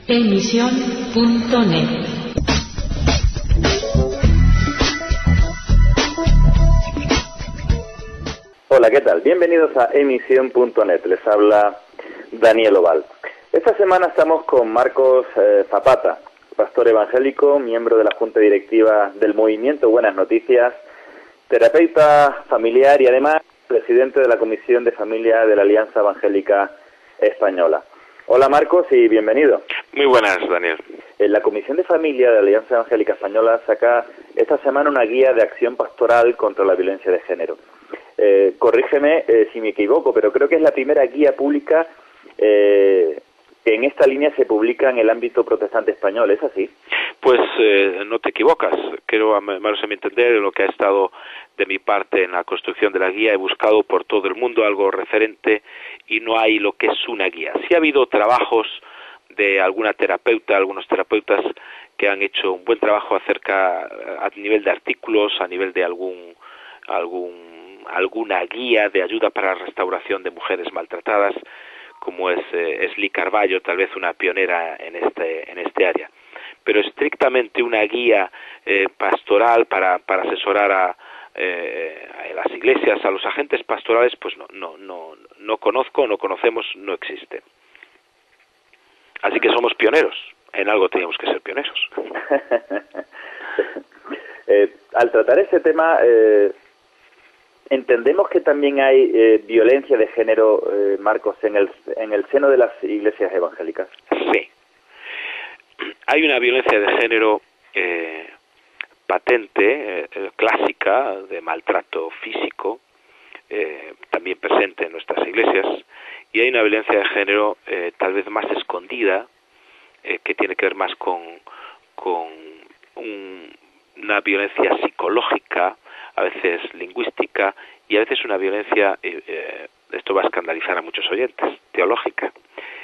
Emisión.net. Hola, ¿qué tal? Bienvenidos a Emisión.net. Les habla Daniel Oval. Esta semana estamos con Marcos Zapata, pastor evangélico, miembro de la Junta Directiva del Movimiento Buenas Noticias, terapeuta familiar y además presidente de la Comisión de Familia de la Alianza Evangélica Española. Hola Marcos y bienvenido. Muy buenas, Daniel. La Comisión de Familia de la Alianza Evangélica Española saca esta semana una guía de acción pastoral contra la violencia de género. Corrígeme si me equivoco, pero creo que es la primera guía pública que en esta línea se publica en el ámbito protestante español, ¿es así? Pues no te equivocas. Creo, a menos a mi entender, lo que ha estado de mi parte en la construcción de la guía, he buscado por todo el mundo algo referente y no hay lo que es una guía. Sí ha habido trabajos de algunos terapeutas que han hecho un buen trabajo acerca, a nivel de artículos, a nivel de alguna guía de ayuda para la restauración de mujeres maltratadas, como es Esli Carballo, tal vez una pionera en este área. Pero estrictamente una guía pastoral para asesorar a las iglesias, a los agentes pastorales, pues no conocemos, no existe. Así que somos pioneros. En algo teníamos que ser pioneros. Al tratar este tema, entendemos que también hay violencia de género, Marcos, en el seno de las iglesias evangélicas. Sí. Hay una violencia de género patente, clásica, de maltrato físico, también presente en nuestras iglesias, y hay una violencia de género tal vez más escondida, que tiene que ver más con una violencia psicológica, a veces lingüística, y a veces una violencia, esto va a escandalizar a muchos oyentes, teológica.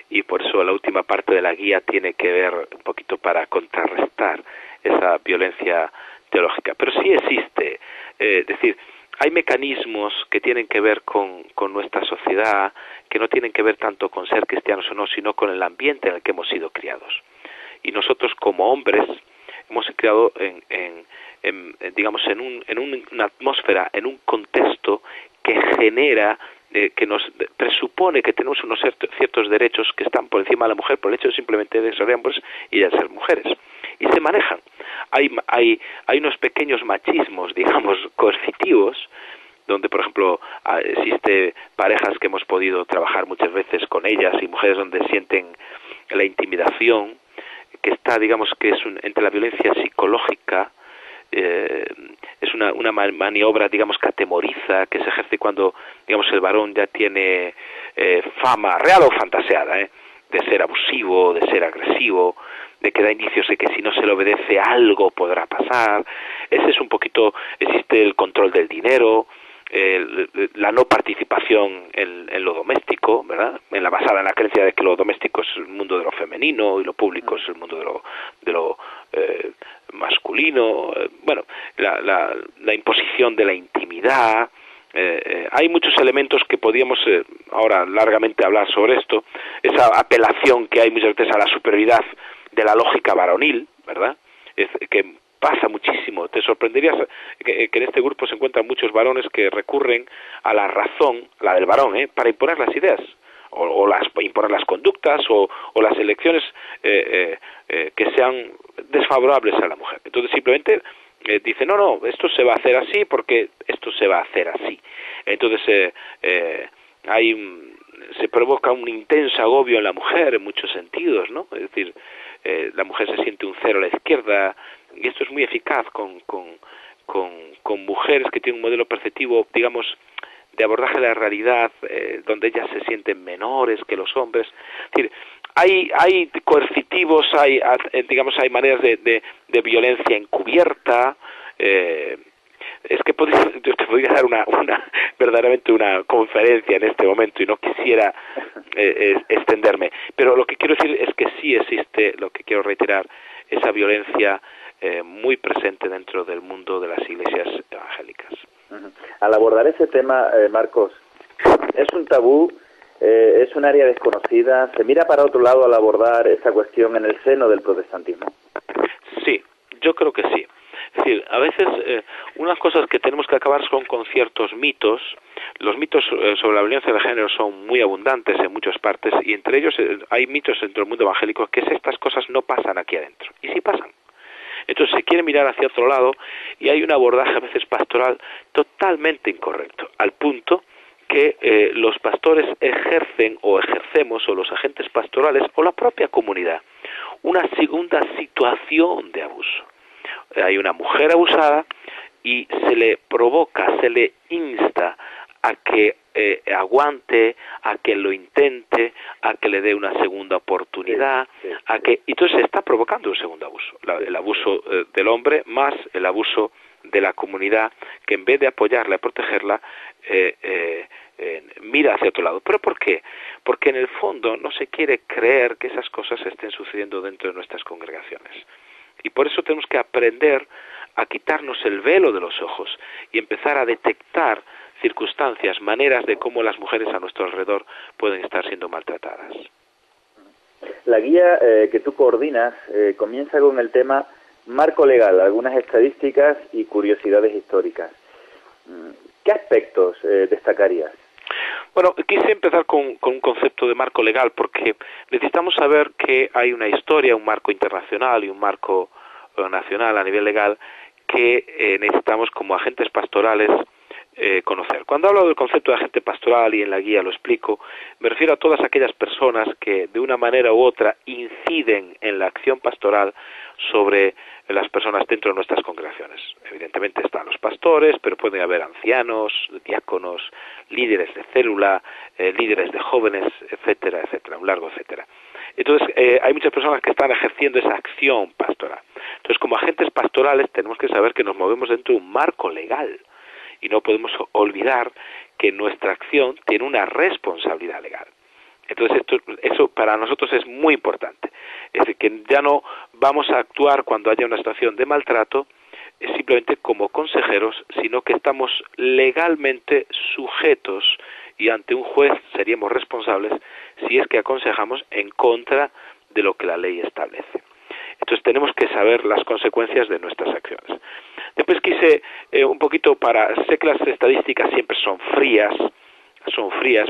Y por eso la última parte de la guía tiene que ver un poquito para contrarrestar esa violencia teológica. Pero sí existe, es decir, hay mecanismos que tienen que ver con nuestra sociedad, que no tienen que ver tanto con ser cristianos o no, sino con el ambiente en el que hemos sido criados. Y nosotros como hombres hemos sido criados en una atmósfera, en un contexto que genera, que nos presupone que tenemos unos ciertos derechos que están por encima de la mujer por el hecho de simplemente de ser hombres y de ser mujeres. Y se manejan. Hay unos pequeños machismos, digamos, coercitivos, donde, por ejemplo, existe parejas que hemos podido trabajar muchas veces con ellas y mujeres donde sienten la intimidación, que está, digamos, que es entre la violencia psicológica, es una maniobra, digamos, que atemoriza, que se ejerce cuando, digamos, el varón ya tiene fama, real o fantaseada, de ser abusivo, de ser agresivo, de que da indicios de que si no se le obedece algo podrá pasar. Ese es un poquito, existe el control del dinero, la no participación en lo doméstico, ¿verdad? Basada en la creencia de que lo doméstico es el mundo de lo femenino y lo público es el mundo de lo masculino. Bueno, la imposición de la intimidad. Hay muchos elementos que podríamos ahora largamente hablar sobre esto. Esa apelación que hay muchas veces a la superioridad de la lógica varonil, ¿verdad? Que pasa muchísimo. Te sorprenderías que en este grupo se encuentran muchos varones que recurren a la razón, la del varón, para imponer las ideas, o imponer las conductas, o las elecciones que sean desfavorables a la mujer. Entonces simplemente dice, no, esto se va a hacer así porque esto se va a hacer así. Entonces se provoca un intenso agobio en la mujer en muchos sentidos, ¿no? Es decir, la mujer se siente un cero a la izquierda, y esto es muy eficaz con mujeres que tienen un modelo perceptivo, digamos, de abordaje de la realidad, donde ellas se sienten menores que los hombres. Es decir, hay coercitivos, hay maneras de violencia encubierta. Es que yo te podría dar verdaderamente una conferencia en este momento y no quisiera extenderme, pero lo que quiero decir es que sí existe, lo que quiero reiterar, esa violencia muy presente dentro del mundo de las iglesias evangélicas. Al abordar ese tema, Marcos, es un tabú, es un área desconocida? ¿Se mira para otro lado al abordar esta cuestión en el seno del protestantismo? Sí, yo creo que sí. Es decir, a veces unas cosas que tenemos que acabar son con ciertos mitos. Los mitos sobre la violencia de género son muy abundantes en muchas partes y entre ellos hay mitos dentro del mundo evangélico que estas cosas no pasan aquí adentro. Y sí pasan. Entonces se quiere mirar hacia otro lado y hay un abordaje a veces pastoral totalmente incorrecto, al punto que los pastores ejercen o ejercemos, o los agentes pastorales, o la propia comunidad, una segunda situación de abuso. Hay una mujer abusada y se le provoca, se le insta a que aguante, a que lo intente, a que le dé una segunda oportunidad, a que entonces se está provocando un segundo abuso, el abuso del hombre más el abuso de la comunidad, que en vez de apoyarla y protegerla mira hacia otro lado. ¿Pero por qué? Porque en el fondo no se quiere creer que esas cosas estén sucediendo dentro de nuestras congregaciones. Y por eso tenemos que aprender a quitarnos el velo de los ojos y empezar a detectar circunstancias, maneras de cómo las mujeres a nuestro alrededor pueden estar siendo maltratadas. La guía que tú coordinas comienza con el tema marco legal, algunas estadísticas y curiosidades históricas. ¿Qué aspectos destacarías? Bueno, quise empezar con un concepto de marco legal porque necesitamos saber que hay una historia, un marco internacional y un marco nacional a nivel legal que necesitamos como agentes pastorales conocer. Cuando hablo del concepto de agente pastoral y en la guía lo explico, me refiero a todas aquellas personas que de una manera u otra inciden en la acción pastoral sobre las personas dentro de nuestras congregaciones. Evidentemente están los pastores, pero pueden haber ancianos, diáconos, líderes de célula, líderes de jóvenes, etcétera, etcétera, un largo etcétera. Entonces, hay muchas personas que están ejerciendo esa acción pastoral. Entonces, como agentes pastorales tenemos que saber que nos movemos dentro de un marco legal y no podemos olvidar que nuestra acción tiene una responsabilidad legal. Entonces eso para nosotros es muy importante. Es decir, que ya no vamos a actuar cuando haya una situación de maltrato simplemente como consejeros, sino que estamos legalmente sujetos y ante un juez seríamos responsables si es que aconsejamos en contra de lo que la ley establece. Entonces tenemos que saber las consecuencias de nuestras acciones. Después quise un poquito sé que las estadísticas siempre son frías,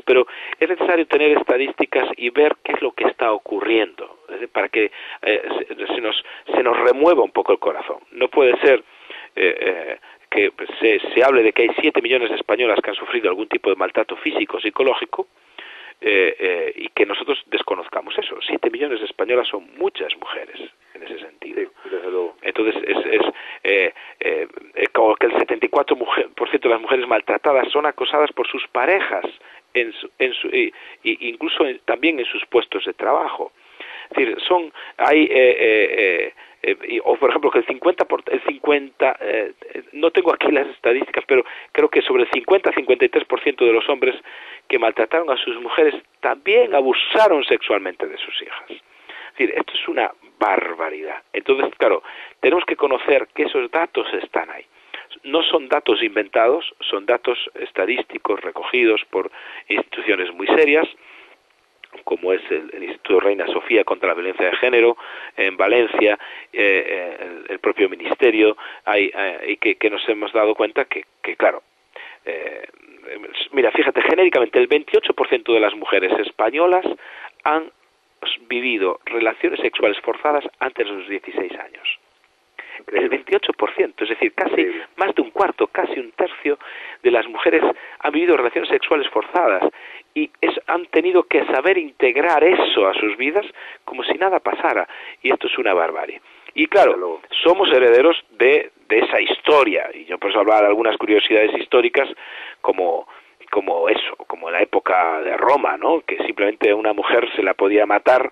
pero es necesario tener estadísticas y ver qué es lo que está ocurriendo, para que se nos remueva un poco el corazón. No puede ser que se hable de que hay 7 millones de españolas que han sufrido algún tipo de maltrato físico o psicológico y que nosotros desconozcamos eso. 7 millones de españolas son muchas mujeres en ese sentido. Sí, desde luego. Entonces como que el 74% de las mujeres maltratadas son acosadas por sus parejas incluso también en sus puestos de trabajo. Es decir, o por ejemplo que el 50 no tengo aquí las estadísticas, pero creo que sobre el 50-53% de los hombres que maltrataron a sus mujeres también abusaron sexualmente de sus hijas. Es decir, esto es una barbaridad. Entonces, claro, tenemos que conocer que esos datos están ahí. No son datos inventados, son datos estadísticos recogidos por instituciones muy serias, como es el Instituto Reina Sofía contra la Violencia de Género, en Valencia, el propio Ministerio, y que nos hemos dado cuenta que claro, mira, fíjate, genéricamente el 28% de las mujeres españolas han vivido relaciones sexuales forzadas antes de los 16 años. El 28%, es decir, casi más de un cuarto, casi un tercio de las mujeres han vivido relaciones sexuales forzadas y han tenido que saber integrar eso a sus vidas como si nada pasara, y esto es una barbarie. Y claro, somos herederos de esa historia, y yo por eso hablaba de algunas curiosidades históricas como en la época de Roma, ¿no? Que simplemente a una mujer se la podía matar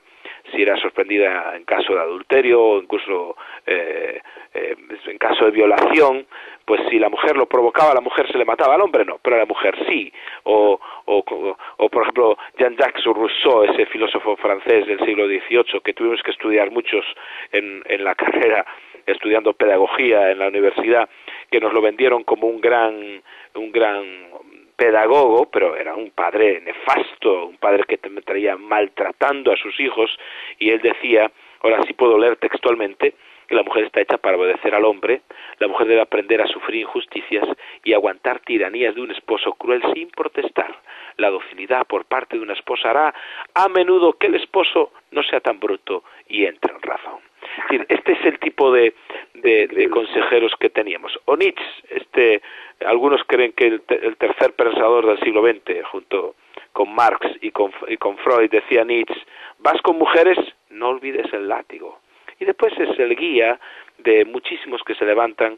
si era sorprendida en caso de adulterio o incluso en caso de violación, pues si la mujer lo provocaba, a la mujer se le mataba, al hombre no, pero a la mujer sí. O por ejemplo, Jean-Jacques Rousseau, ese filósofo francés del siglo XVIII, que tuvimos que estudiar muchos en la carrera, estudiando pedagogía en la universidad, que nos lo vendieron como un gran pedagogo, pero era un padre nefasto, un padre que te traía maltratando a sus hijos, y él decía, ahora sí puedo leer textualmente, que la mujer está hecha para obedecer al hombre, la mujer debe aprender a sufrir injusticias y aguantar tiranías de un esposo cruel sin protestar. La docilidad por parte de una esposa hará a menudo que el esposo no sea tan bruto y entre en razón. Es decir, este es el tipo de consejeros que teníamos. O Nietzsche, algunos creen que el tercer pensador del siglo XX, junto con Marx y con Freud, decía Nietzsche, vas con mujeres, no olvides el látigo. Y después es el guía de muchísimos que se levantan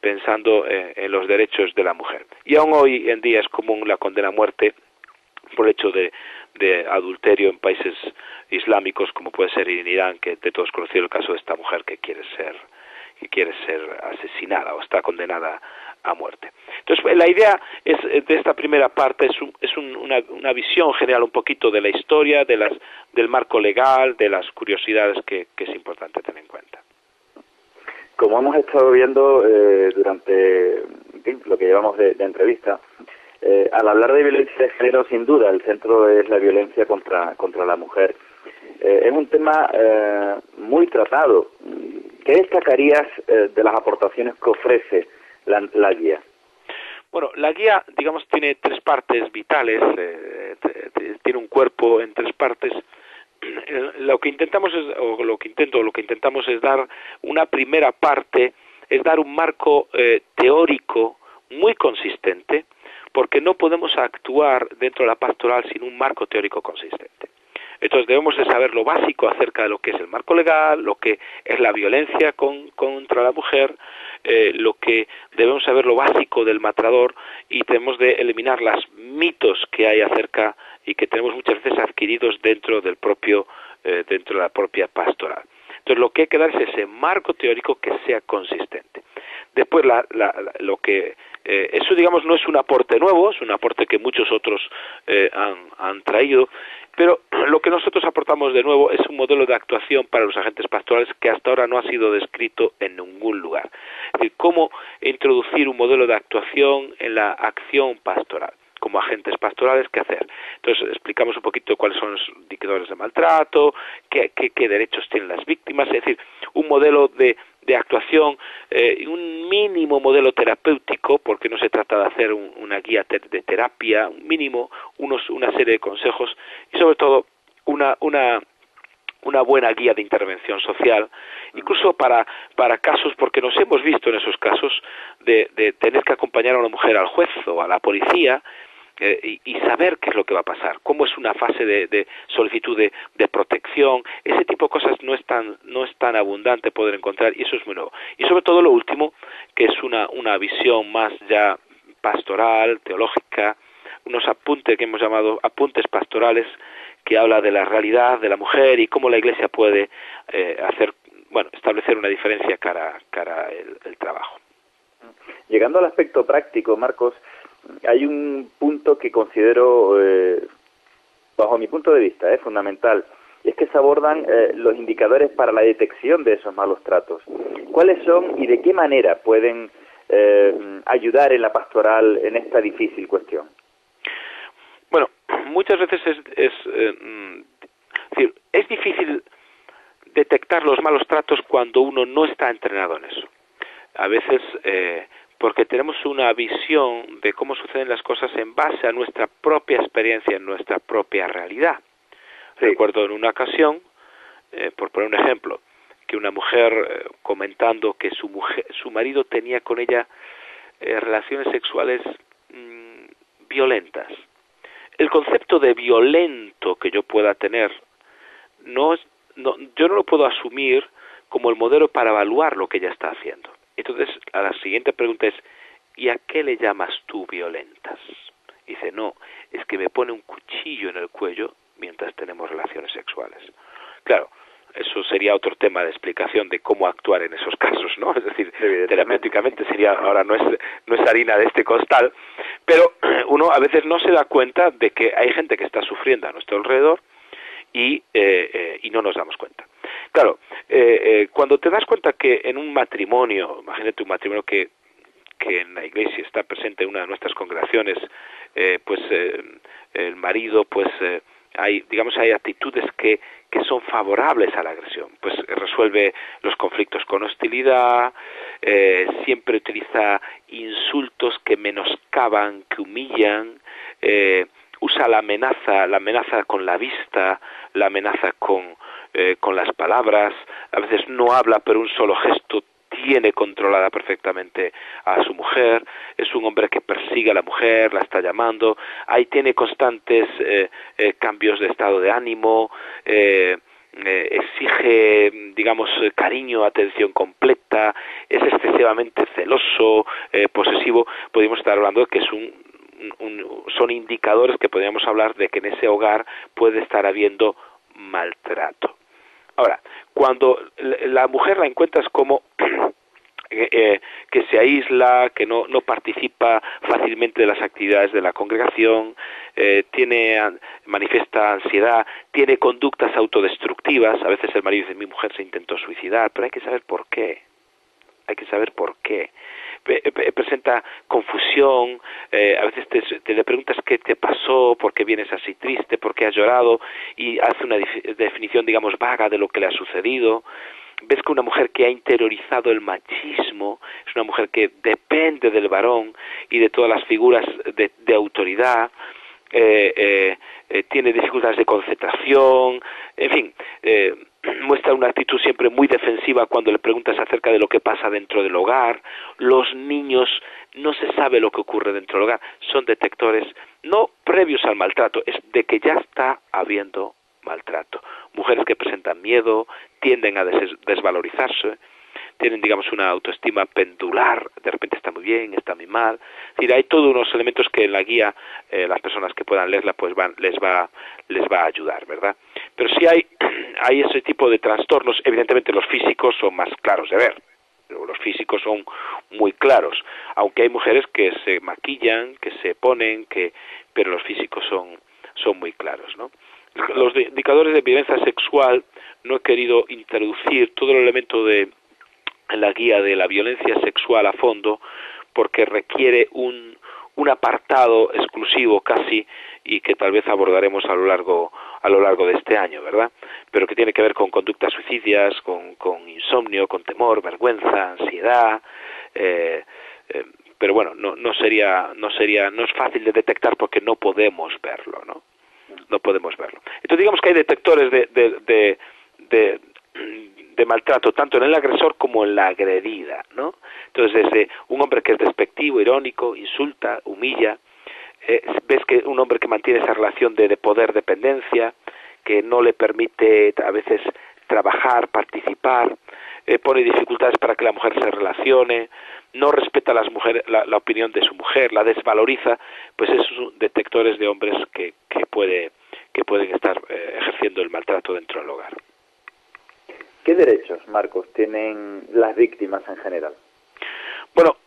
pensando en los derechos de la mujer. Y aún hoy en día es común la condena a muerte por el hecho de adulterio en países islámicos, como puede ser en Irán, que de todos conocido el caso de esta mujer que quiere ser asesinada o está condenada a muerte. Entonces, la idea de esta primera parte es una visión general un poquito de la historia, del marco legal, de las curiosidades que es importante tener en cuenta. Como hemos estado viendo durante lo que llevamos de entrevista, al hablar de violencia de género, sin duda, el centro es la violencia contra la mujer. Es un tema muy tratado. ¿Qué destacarías de las aportaciones que ofrece la guía? Bueno, la guía, digamos, tiene tres partes vitales, tiene un cuerpo en tres partes. Lo que intentamos es dar una primera parte, es dar un marco teórico muy consistente, porque no podemos actuar dentro de la pastoral sin un marco teórico consistente. Entonces debemos de saber lo básico acerca de lo que es el marco legal, lo que es la violencia contra la mujer, lo que debemos saber lo básico del matador, y tenemos de eliminar los mitos que hay acerca y que tenemos muchas veces adquiridos dentro de la propia pastoral. Entonces lo que hay que dar es ese marco teórico que sea consistente. Después eso, digamos, no es un aporte nuevo, es un aporte que muchos otros han traído, pero lo que nosotros aportamos de nuevo es un modelo de actuación para los agentes pastorales que hasta ahora no ha sido descrito en ningún lugar. Es decir, cómo introducir un modelo de actuación en la acción pastoral. Como agentes pastorales, ¿qué hacer? Entonces explicamos un poquito cuáles son los indicadores de maltrato, qué derechos tienen las víctimas, es decir, un modelo de actuación, un mínimo modelo terapéutico, porque no se trata de hacer una guía de terapia, un mínimo, una serie de consejos, y sobre todo una buena guía de intervención social, incluso para casos, porque nos hemos visto en esos casos de tener que acompañar a una mujer al juez o a la policía, y saber qué es lo que va a pasar, cómo es una fase de solicitud de protección. Ese tipo de cosas no es tan abundante poder encontrar, y eso es muy nuevo. Y sobre todo lo último, que es una visión más ya pastoral, teológica, unos apuntes que hemos llamado apuntes pastorales, que habla de la realidad de la mujer y cómo la Iglesia puede establecer una diferencia cara el trabajo. Llegando al aspecto práctico, Marcos, hay un punto que considero, bajo mi punto de vista, fundamental, y es que se abordan los indicadores para la detección de esos malos tratos. ¿Cuáles son y de qué manera pueden ayudar en la pastoral en esta difícil cuestión? Bueno, muchas veces es difícil detectar los malos tratos cuando uno no está entrenado en eso. A veces porque tenemos una visión de cómo suceden las cosas en base a nuestra propia experiencia, en nuestra propia realidad. Sí. Recuerdo en una ocasión, por poner un ejemplo, que una mujer comentando que su marido tenía con ella relaciones sexuales violentas. El concepto de violento que yo pueda tener, yo no lo puedo asumir como el modelo para evaluar lo que ella está haciendo. Entonces, la siguiente pregunta es, ¿y a qué le llamas tú violentas? Dice, no, es que me pone un cuchillo en el cuello mientras tenemos relaciones sexuales. Claro, eso sería otro tema de explicación de cómo actuar en esos casos, ¿no? Es decir, terapéuticamente sería, ahora no es harina de este costal, pero uno a veces no se da cuenta de que hay gente que está sufriendo a nuestro alrededor y no nos damos cuenta. Claro, cuando te das cuenta que en un matrimonio, imagínate un matrimonio que que en la Iglesia está presente en una de nuestras congregaciones, el marido, hay actitudes que son favorables a la agresión, pues resuelve los conflictos con hostilidad, siempre utiliza insultos que menoscaban, que humillan, usa la amenaza con la vista, la amenaza con las palabras, a veces no habla pero un solo gesto tiene controlada perfectamente a su mujer, es un hombre que persigue a la mujer, la está llamando, ahí tiene constantes cambios de estado de ánimo, exige, digamos, cariño, atención completa, es excesivamente celoso, posesivo. Podríamos estar hablando de que es son indicadores que podríamos hablar de que en ese hogar puede estar habiendo maltrato. Ahora, cuando la mujer la encuentras como que se aísla, que no participa fácilmente de las actividades de la congregación, manifiesta ansiedad, tiene conductas autodestructivas, a veces el marido dice, mi mujer se intentó suicidar, pero hay que saber por qué. Presenta confusión, a veces te le preguntas qué te pasó, por qué vienes así triste, por qué has llorado, y hace una definición, digamos, vaga de lo que le ha sucedido. Ves que una mujer que ha interiorizado el machismo es una mujer que depende del varón y de todas las figuras de autoridad, tiene dificultades de concentración, en fin, muestra una actitud siempre muy defensiva cuando le preguntas acerca de lo que pasa dentro del hogar. Los niños, no se sabe lo que ocurre dentro del hogar, son detectores no previos al maltrato, es de que ya está habiendo maltrato. Mujeres que presentan miedo, tienden a desvalorizarse, tienen, digamos, una autoestima pendular, de repente está muy bien, está muy mal. Es decir, hay todos unos elementos que en la guía las personas que puedan leerla pues les va a ayudar, ¿verdad? Pero sí hay ese tipo de trastornos. Evidentemente los físicos son más claros de ver, los físicos son muy claros, aunque hay mujeres que se maquillan, que se ponen, pero los físicos son muy claros, ¿no? Los indicadores de violencia sexual, no he querido introducir todo el elemento de la guía de la violencia sexual a fondo, porque requiere un apartado exclusivo casi, y que tal vez abordaremos a lo largo de este año, ¿verdad? Pero que tiene que ver con conductas suicidas, con insomnio, con temor, vergüenza, ansiedad, pero bueno, no es fácil de detectar porque no podemos verlo, ¿no? No podemos verlo. Entonces digamos que hay detectores de maltrato tanto en el agresor como en la agredida, ¿no? Entonces desde un hombre que es despectivo, irónico, insulta, humilla, ves que un hombre que mantiene esa relación de poder dependencia, que no le permite a veces trabajar, participar, pone dificultades para que la mujer se relacione, no respeta a las mujeres, la opinión de su mujer, la desvaloriza, pues esos son detectores de hombres que pueden estar ejerciendo el maltrato dentro del hogar. ¿Qué derechos, Marcos, tienen las víctimas en general? Bueno,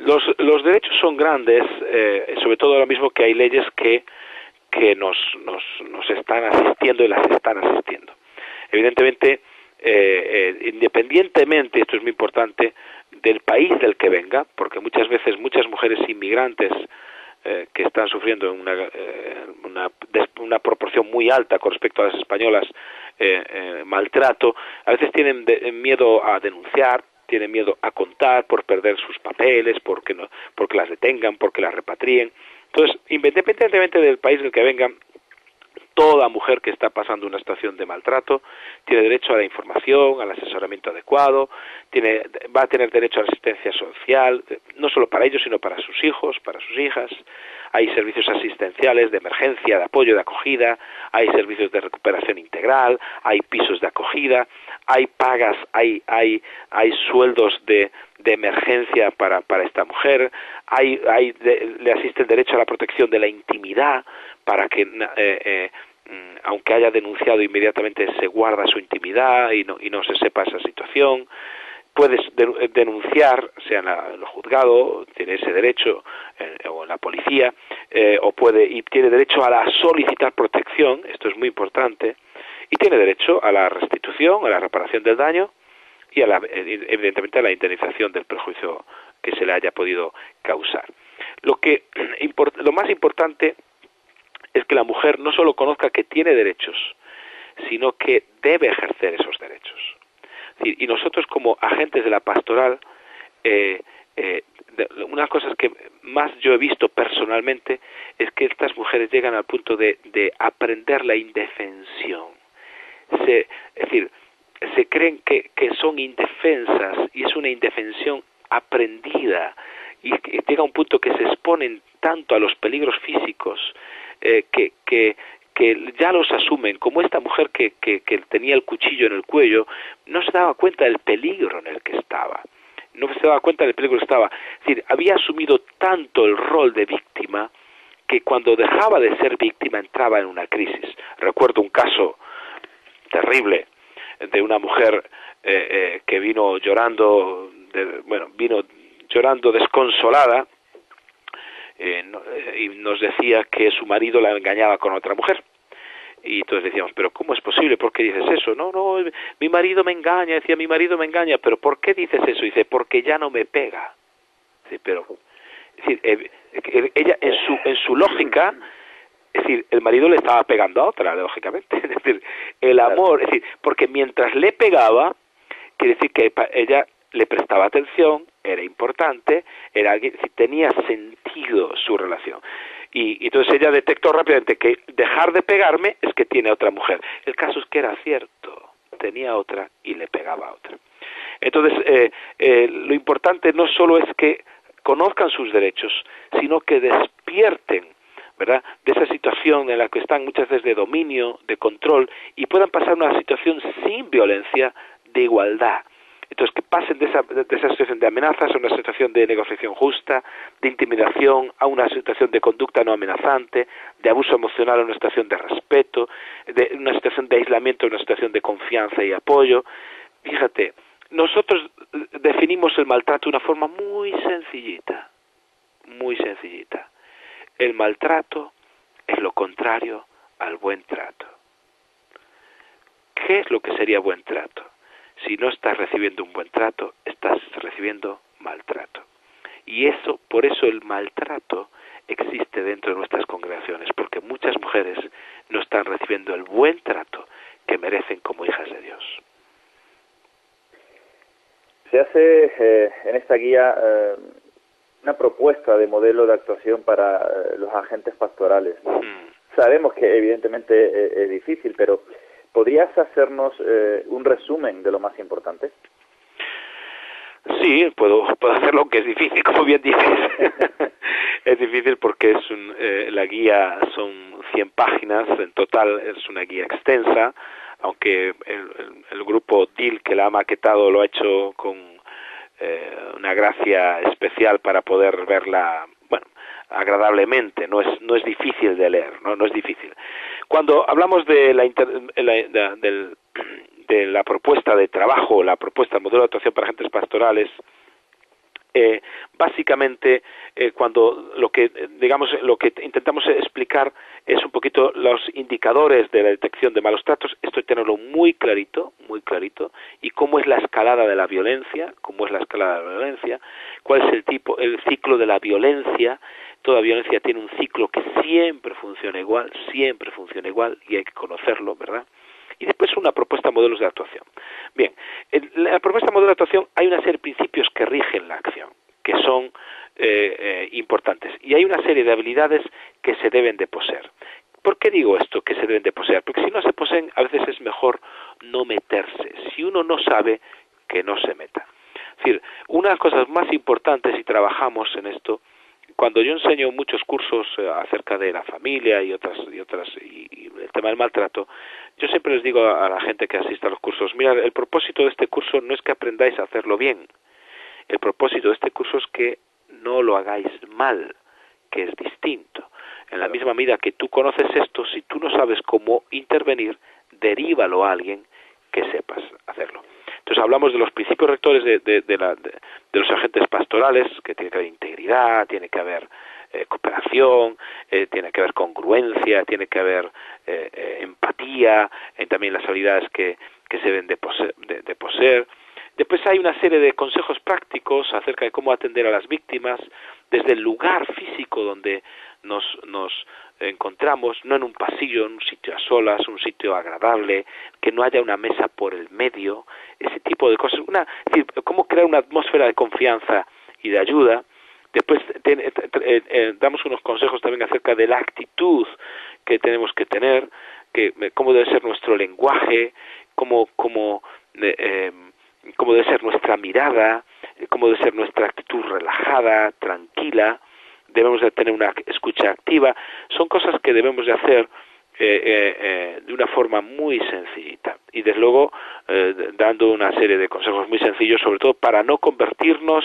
los derechos son grandes, sobre todo ahora mismo que hay leyes que nos están asistiendo y las están asistiendo. Evidentemente, independientemente, esto es muy importante, del país del que venga, porque muchas veces muchas mujeres inmigrantes que están sufriendo una proporción muy alta con respecto a las españolas maltrato, a veces tienen miedo a denunciar, tienen miedo a contar por perder sus papeles, porque las detengan, porque las repatrien. Entonces, independientemente del país del que vengan, toda mujer que está pasando una situación de maltrato tiene derecho a la información, al asesoramiento adecuado, va a tener derecho a la asistencia social, no solo para ellos, sino para sus hijos, para sus hijas. Hay servicios asistenciales de emergencia, de apoyo, de acogida, hay servicios de recuperación integral, hay pisos de acogida, hay pagas, hay sueldos de emergencia para esta mujer, le asiste el derecho a la protección de la intimidad para que aunque haya denunciado inmediatamente se guarda su intimidad y no se sepa esa situación. Puedes denunciar, sea en el juzgado, tiene ese derecho, o en la policía, y tiene derecho a solicitar protección, esto es muy importante, y tiene derecho a la restitución, a la reparación del daño y evidentemente a la indemnización del perjuicio que se le haya podido causar. Lo más importante es que la mujer no solo conozca que tiene derechos, sino que debe ejercer esos derechos. Es decir, y nosotros como agentes de la pastoral, una de las cosas que más yo he visto personalmente es que estas mujeres llegan al punto de aprender la indefensión. Es decir, se creen que son indefensas y es una indefensión aprendida y llega a un punto que se exponen tanto a los peligros físicos que ya los asumen, como esta mujer que tenía el cuchillo en el cuello, no se daba cuenta del peligro en el que estaba. No se daba cuenta del peligro que estaba. Es decir, había asumido tanto el rol de víctima que cuando dejaba de ser víctima entraba en una crisis. Recuerdo un caso terrible de una mujer que vino llorando desconsolada y nos decía que su marido la engañaba con otra mujer. Y entonces decíamos, pero ¿cómo es posible? ¿Por qué dices eso? No, mi marido me engaña. Decía, mi marido me engaña. ¿Pero por qué dices eso? Dice, porque ya no me pega. Dice, pero, es decir, ella en su lógica, es decir, el marido le estaba pegando a otra, lógicamente. Es decir, el amor, es decir, porque mientras le pegaba, quiere decir que ella le prestaba atención, era importante, era alguien, es decir, tenía sentido su relación. Y entonces ella detectó rápidamente que dejar de pegarme es que tiene otra mujer. El caso es que era cierto, tenía otra y le pegaba a otra. Entonces, lo importante no solo es que conozcan sus derechos, sino que despierten, ¿verdad?, de esa situación en la que están muchas veces de dominio, de control, y puedan pasar a una situación sin violencia, de igualdad. Entonces, que pasen de esa situación de amenazas a una situación de negociación justa, de intimidación a una situación de conducta no amenazante, de abuso emocional a una situación de respeto, de una situación de aislamiento a una situación de confianza y apoyo. Fíjate, nosotros definimos el maltrato de una forma muy sencillita, muy sencillita. El maltrato es lo contrario al buen trato. ¿Qué es lo que sería buen trato? Si no estás recibiendo un buen trato, estás recibiendo maltrato. Y por eso el maltrato existe dentro de nuestras congregaciones, porque muchas mujeres no están recibiendo el buen trato que merecen como hijas de Dios. Se hace en esta guía una propuesta de modelo de actuación para los agentes pastorales. Sabemos que evidentemente es difícil, pero ¿podrías hacernos un resumen de lo más importante? Sí, puedo hacerlo, aunque es difícil, como bien dices. Es difícil porque la guía son 100 páginas, en total es una guía extensa, aunque el grupo DIL que la ha maquetado lo ha hecho con una gracia especial para poder verla, bueno, agradablemente. No es difícil de leer, no es difícil. Cuando hablamos de la propuesta de trabajo, la propuesta de modelo de actuación para agentes pastorales, básicamente cuando lo que intentamos explicar es un poquito los indicadores de la detección de malos tratos. Esto hay que tenerlo muy clarito, y cómo es la escalada de la violencia, cuál es el ciclo de la violencia. Toda violencia tiene un ciclo que siempre funciona igual, y hay que conocerlo, ¿verdad? Y después una propuesta de modelos de actuación. Bien, en la propuesta de modelo de actuación hay una serie de principios que rigen la acción, que son importantes, y hay una serie de habilidades que se deben de poseer. ¿Por qué digo esto, que se deben de poseer? Porque si no se poseen, a veces es mejor no meterse. Si uno no sabe, que no se meta. Es decir, una de las cosas más importantes, y trabajamos en esto, cuando yo enseño muchos cursos acerca de la familia y el tema del maltrato, yo siempre les digo a la gente que asiste a los cursos, mira, el propósito de este curso no es que aprendáis a hacerlo bien, el propósito de este curso es que no lo hagáis mal, que es distinto. En la misma medida que tú conoces esto, si tú no sabes cómo intervenir, derívalo a alguien que sepas hacerlo. Entonces hablamos de los principios rectores de los agentes pastorales, que tiene que haber integridad, tiene que haber cooperación, tiene que haber congruencia, tiene que haber empatía, también las habilidades que se deben de poseer. Después hay una serie de consejos prácticos acerca de cómo atender a las víctimas, desde el lugar físico donde nos encontramos, no en un pasillo, en un sitio a solas, un sitio agradable, que no haya una mesa por el medio, ese tipo de cosas. Es decir, cómo crear una atmósfera de confianza y de ayuda. Después damos unos consejos también acerca de la actitud que tenemos que tener, cómo debe ser nuestro lenguaje, cómo debe ser nuestra mirada, cómo debe ser nuestra actitud relajada, tranquila. Debemos de tener una escucha activa. Son cosas que debemos de hacer de una forma muy sencillita y desde luego dando una serie de consejos muy sencillos, sobre todo para no convertirnos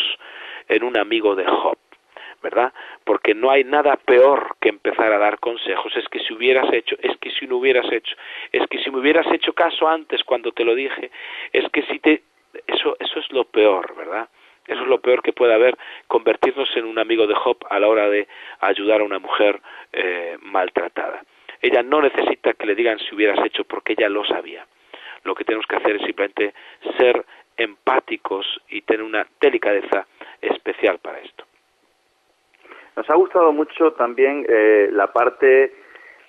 en un amigo de Job, ¿verdad? Porque no hay nada peor que empezar a dar consejos. Es que si hubieras hecho, es que si no hubieras hecho, es que si me hubieras hecho caso antes cuando te lo dije, es que si te... Eso es lo peor, ¿verdad? Eso es lo peor que puede haber, convertirnos en un amigo de Job a la hora de ayudar a una mujer maltratada. Ella no necesita que le digan si hubieras hecho, porque ella lo sabía. Lo que tenemos que hacer es simplemente ser empáticos y tener una delicadeza especial para esto. Nos ha gustado mucho también la parte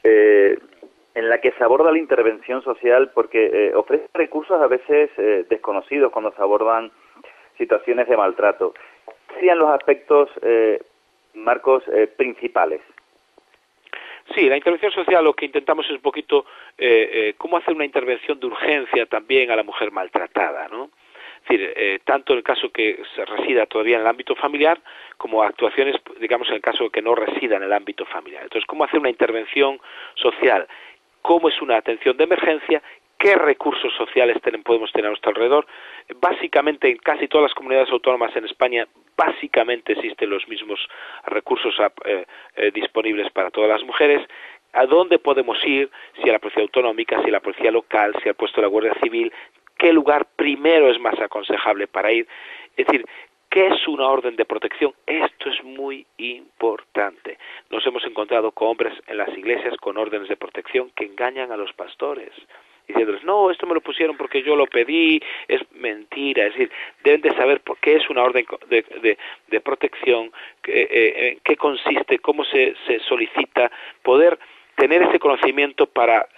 en la que se aborda la intervención social, porque ofrece recursos a veces desconocidos cuando se abordan situaciones de maltrato. ¿Qué serían los aspectos, Marcos, principales? Sí, la intervención social lo que intentamos es un poquito cómo hacer una intervención de urgencia también a la mujer maltratada, ¿no? Es decir, tanto en el caso que se resida todavía en el ámbito familiar, como actuaciones, digamos, en el caso que no resida en el ámbito familiar. Entonces, cómo hacer una intervención social, cómo es una atención de emergencia, qué recursos sociales podemos tener a nuestro alrededor. Básicamente, en casi todas las comunidades autónomas en España, básicamente existen los mismos recursos disponibles para todas las mujeres. ¿A dónde podemos ir? Si a la policía autonómica, si a la policía local, si al puesto de la Guardia Civil, qué lugar primero es más aconsejable para ir. Es decir, ¿qué es una orden de protección? Esto es muy importante. Nos hemos encontrado con hombres en las iglesias con órdenes de protección que engañan a los pastores, diciéndoles, no, esto me lo pusieron porque yo lo pedí. Es mentira. Es decir, deben de saber por qué es una orden de protección, en qué consiste, cómo se solicita, poder tener ese conocimiento para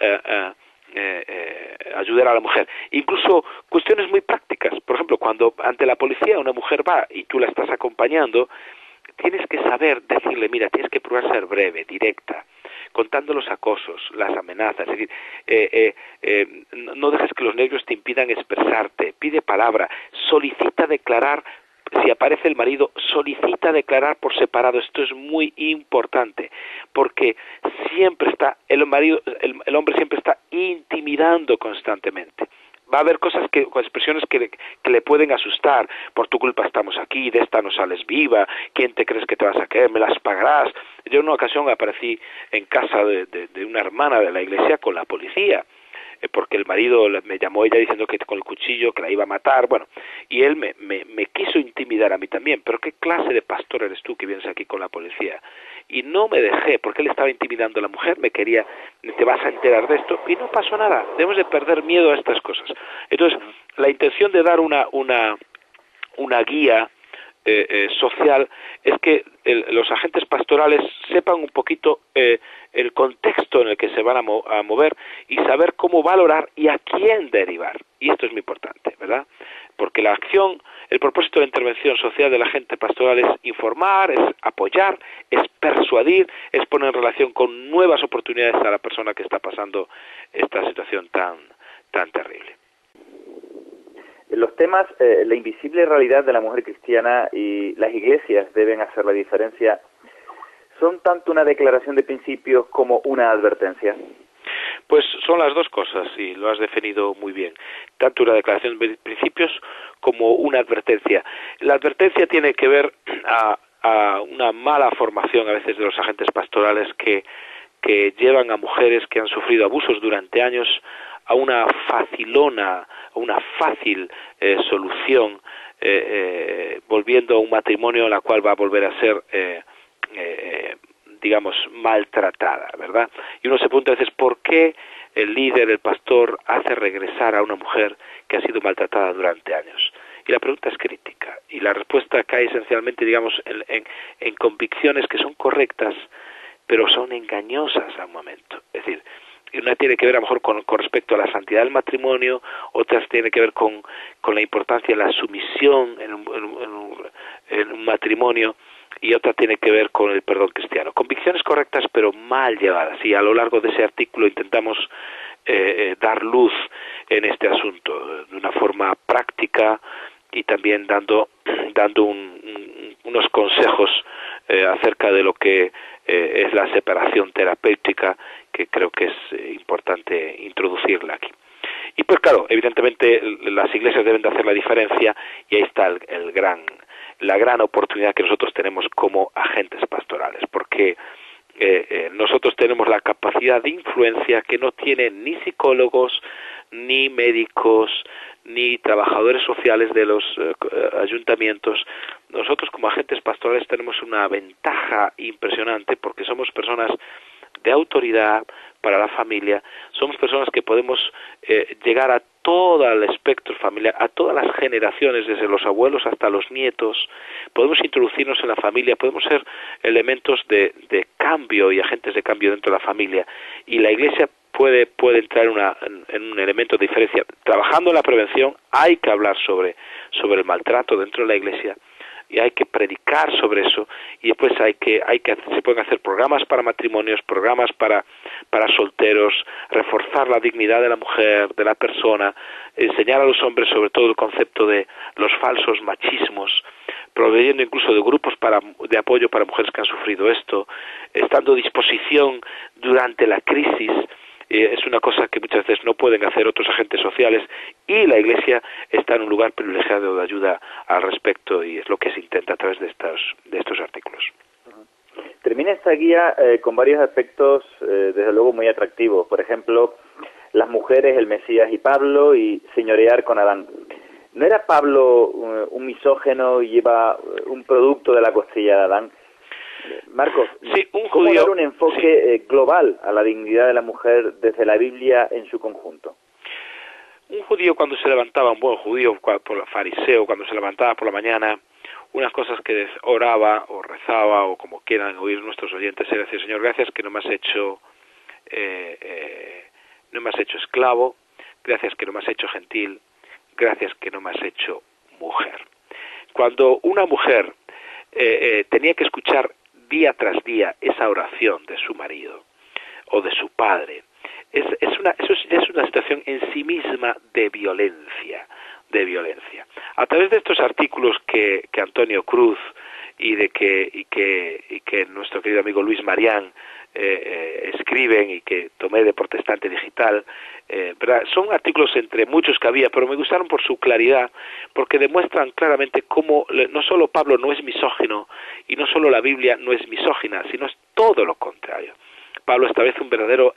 ayudar a la mujer. Incluso cuestiones muy prácticas. Por ejemplo, cuando ante la policía una mujer va y tú la estás acompañando, tienes que saber decirle, mira, tienes que procurar ser breve, directa, contando los acosos, las amenazas. Es decir, no dejes que los nervios te impidan expresarte. Pide palabra, solicita declarar. Si aparece el marido, solicita declarar por separado. Esto es muy importante, porque siempre está el hombre siempre está intimidando constantemente. Va a haber cosas con expresiones que le pueden asustar. Por tu culpa estamos aquí, de esta no sales viva, ¿quién te crees que te vas a caer? ¿Me las pagarás? Yo en una ocasión aparecí en casa de una hermana de la iglesia con la policía, porque el marido me llamó ella diciendo que con el cuchillo que la iba a matar, bueno, y él me quiso intimidar a mí también. Pero ¿qué clase de pastor eres tú que vienes aquí con la policía? Y no me dejé, porque él estaba intimidando a la mujer, me quería, te vas a enterar de esto, y no pasó nada. Debemos de perder miedo a estas cosas. Entonces, la intención de dar una guía social es que los agentes pastorales sepan un poquito el contexto en el que se van a mover y saber cómo valorar y a quién derivar. Y esto es muy importante, ¿verdad? Porque la acción, el propósito de la intervención social del agente pastoral es informar, es apoyar, es persuadir, es poner en relación con nuevas oportunidades a la persona que está pasando esta situación tan terrible. Los temas, la invisible realidad de la mujer cristiana y las iglesias deben hacer la diferencia, ¿son tanto una declaración de principios como una advertencia? Pues son las dos cosas, y lo has definido muy bien. Tanto una declaración de principios como una advertencia. La advertencia tiene que ver a una mala formación a veces de los agentes pastorales que llevan a mujeres que han sufrido abusos durante años a una fácil solución, volviendo a un matrimonio en la cual va a volver a ser, digamos, maltratada, ¿verdad? Y uno se pregunta a veces, ¿por qué el líder, el pastor, hace regresar a una mujer que ha sido maltratada durante años? Y la pregunta es crítica, y la respuesta cae esencialmente, digamos, en convicciones que son correctas, pero son engañosas al momento. Es decir, una tiene que ver a lo mejor con respecto a la santidad del matrimonio, otras tiene que ver con la importancia de la sumisión en un matrimonio, y otra tiene que ver con el perdón cristiano. Convicciones correctas pero mal llevadas, y a lo largo de ese artículo intentamos dar luz en este asunto de una forma práctica, y también dando unos consejos acerca de lo que es la separación terapéutica, que creo que es importante introducirla aquí. Y pues claro, evidentemente las iglesias deben de hacer la diferencia, y ahí está la gran oportunidad que nosotros tenemos como agentes pastorales, porque nosotros tenemos la capacidad de influencia que no tienen ni psicólogos, ni médicos, ni trabajadores sociales de los ayuntamientos. Nosotros como agentes pastorales tenemos una ventaja impresionante, porque somos personas de autoridad para la familia, somos personas que podemos llegar a todo el espectro familiar, a todas las generaciones, desde los abuelos hasta los nietos. Podemos introducirnos en la familia, podemos ser elementos de cambio y agentes de cambio dentro de la familia, y la Iglesia puede entrar en un elemento de diferencia. Trabajando en la prevención, hay que hablar sobre el maltrato dentro de la Iglesia, y hay que predicar sobre eso, y después se pueden hacer programas para matrimonios, programas para solteros, reforzar la dignidad de la mujer, de la persona, enseñar a los hombres sobre todo el concepto de los falsos machismos, proveyendo incluso de grupos de apoyo para mujeres que han sufrido esto, estando a disposición durante la crisis. Es una cosa que muchas veces no pueden hacer otros agentes sociales, y la Iglesia está en un lugar privilegiado de ayuda al respecto, y es lo que se intenta a través de estos artículos. Termina esta guía con varios aspectos desde luego muy atractivos. Por ejemplo, las mujeres, el Mesías y Pablo, y señorear con Adán. ¿No era Pablo un misógeno y lleva un producto de la costilla de Adán? Marcos, sí, ¿cómo dar un enfoque global a la dignidad de la mujer desde la Biblia en su conjunto? Un judío, cuando se levantaba, un buen judío, fariseo, cuando se levantaba por la mañana, unas cosas que oraba o rezaba, o como quieran oír nuestros oyentes, era decir: Señor, gracias que no me has hecho esclavo, gracias que no me has hecho gentil, gracias que no me has hecho mujer. Cuando una mujer tenía que escuchar día tras día esa oración de su marido o de su padre, eso ya es una situación en sí misma de violencia. A través de estos artículos que Antonio Cruz y que nuestro querido amigo Luis Marián escriben, y que tomé de Protestante Digital, ¿verdad? Son artículos entre muchos que había, pero me gustaron por su claridad, porque demuestran claramente cómo no solo Pablo no es misógino, y no solo la Biblia no es misógina, sino es todo lo contrario. Pablo establece un verdadero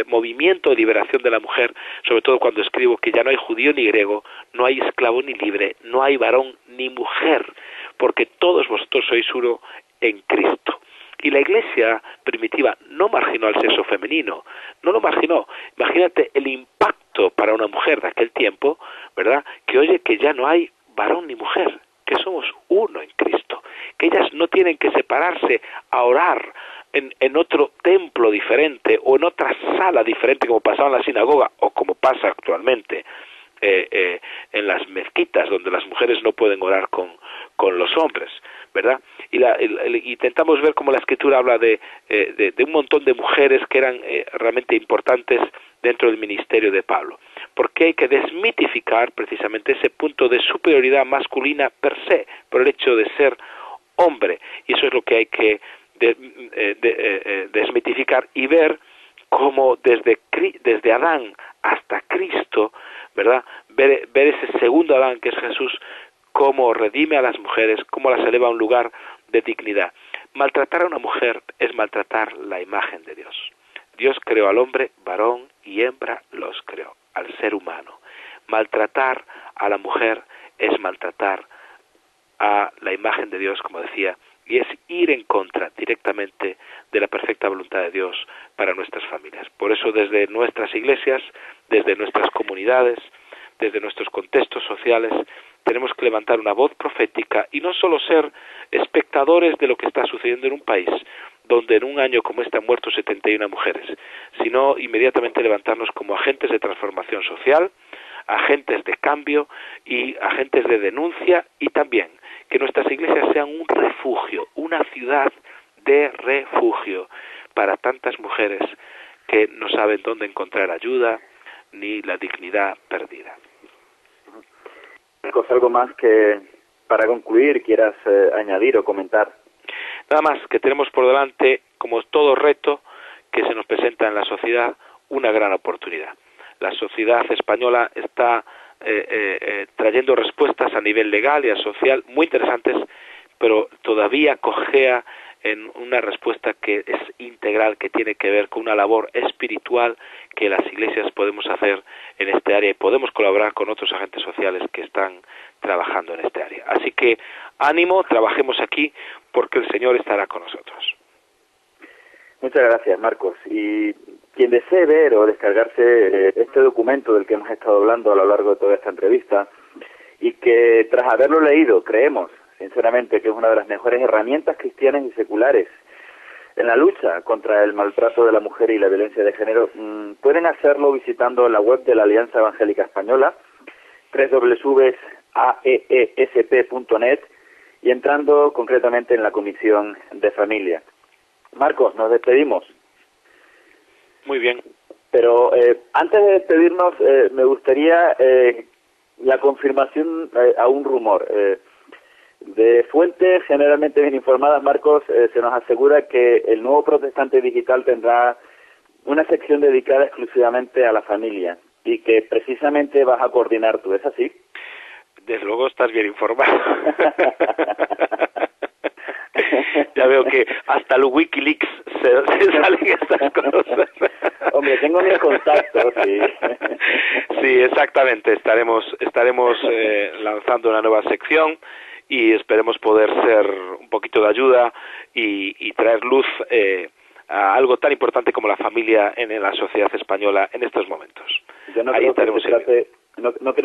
movimiento de liberación de la mujer, sobre todo cuando escribo que ya no hay judío ni griego, no hay esclavo ni libre, no hay varón ni mujer, porque todos vosotros sois uno en Cristo. Y la Iglesia primitiva no marginó al sexo femenino, no lo marginó. Imagínate el impacto para una mujer de aquel tiempo, ¿verdad?, que oye que ya no hay varón ni mujer, que somos uno en Cristo, que ellas no tienen que separarse a orar en otro templo diferente o en otra sala diferente, como pasaba en la sinagoga o como pasa actualmente en las mezquitas, donde las mujeres no pueden orar con los hombres, ¿verdad? Y intentamos ver cómo la Escritura habla de un montón de mujeres que eran realmente importantes dentro del ministerio de Pablo, porque hay que desmitificar precisamente ese punto de superioridad masculina per se, por el hecho de ser hombre, y eso es lo que hay que desmitificar, y ver cómo desde Adán hasta Cristo, ¿verdad?, ver ese segundo Adán que es Jesús, cómo redime a las mujeres, cómo las eleva a un lugar de dignidad. Maltratar a una mujer es maltratar la imagen de Dios. Dios creó al hombre, varón y hembra los creó, al ser humano. Maltratar a la mujer es maltratar a la imagen de Dios, como decía, y es ir en contra directamente de la perfecta voluntad de Dios para nuestras familias. Por eso, desde nuestras iglesias, desde nuestras comunidades, desde nuestros contextos sociales, tenemos que levantar una voz profética y no solo ser espectadores de lo que está sucediendo en un país donde en un año como este han muerto 71 mujeres, sino inmediatamente levantarnos como agentes de transformación social, agentes de cambio y agentes de denuncia, y también que nuestras iglesias sean un refugio, una ciudad de refugio para tantas mujeres que no saben dónde encontrar ayuda ni la dignidad perdida. ¿Algo más que para concluir quieras añadir o comentar? Nada más, que tenemos por delante, como todo reto que se nos presenta en la sociedad, una gran oportunidad. La sociedad española está trayendo respuestas a nivel legal y a social muy interesantes, pero todavía cojea en una respuesta que es integral, que tiene que ver con una labor espiritual que las iglesias podemos hacer en este área y podemos colaborar con otros agentes sociales que están trabajando en este área. Así que ánimo, trabajemos aquí porque el Señor estará con nosotros. Muchas gracias, Marcos. Y quien desee ver o descargarse este documento del que hemos estado hablando a lo largo de toda esta entrevista y que tras haberlo leído creemos sinceramente que es una de las mejores herramientas cristianas y seculares en la lucha contra el maltrato de la mujer y la violencia de género, pueden hacerlo visitando la web de la Alianza Evangélica Española, www.aeesp.net, y entrando concretamente en la Comisión de Familia. Marcos, nos despedimos. Muy bien. Pero antes de despedirnos, me gustaría la confirmación a un rumor. De fuentes generalmente bien informadas, Marcos, se nos asegura que el nuevo Protestante Digital tendrá una sección dedicada exclusivamente a la familia y que precisamente vas a coordinar tú, ¿es así? Desde luego estás bien informado. Ya veo que hasta los Wikileaks se salen estas cosas. Hombre, tengo mis contactos, sí. Sí, exactamente. Estaremos lanzando una nueva sección y esperemos poder ser un poquito de ayuda y traer luz a algo tan importante como la familia en la sociedad española en estos momentos. Yo no creo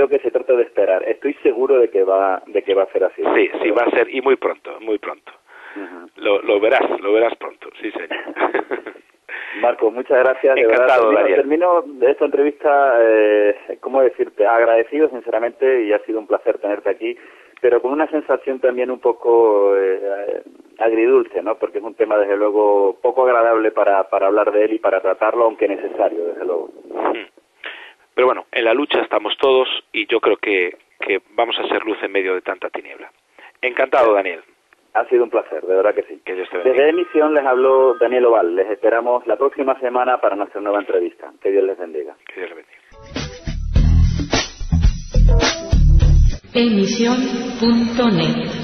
que se trate de esperar. Estoy seguro de que va a ser así. Sí, va a ser, y muy pronto, muy pronto. Uh-huh. Lo verás pronto, sí, señor. Marco, muchas gracias. Encantado, de verdad, Daniel. Termino de esta entrevista, ¿cómo decirte? Agradecido, sinceramente, y ha sido un placer tenerte aquí, pero con una sensación también un poco agridulce, ¿no? Porque es un tema, desde luego, poco agradable para hablar de él y para tratarlo, aunque necesario, desde luego. Pero bueno, en la lucha estamos todos y yo creo que vamos a ser luz en medio de tanta tiniebla. Encantado, Daniel. Ha sido un placer, de verdad que sí. Que Dios te bendiga. Desde Emisión les habló Daniel Oval. Les esperamos la próxima semana para nuestra nueva entrevista. Que Dios les bendiga. Que Dios les bendiga. Emisión.net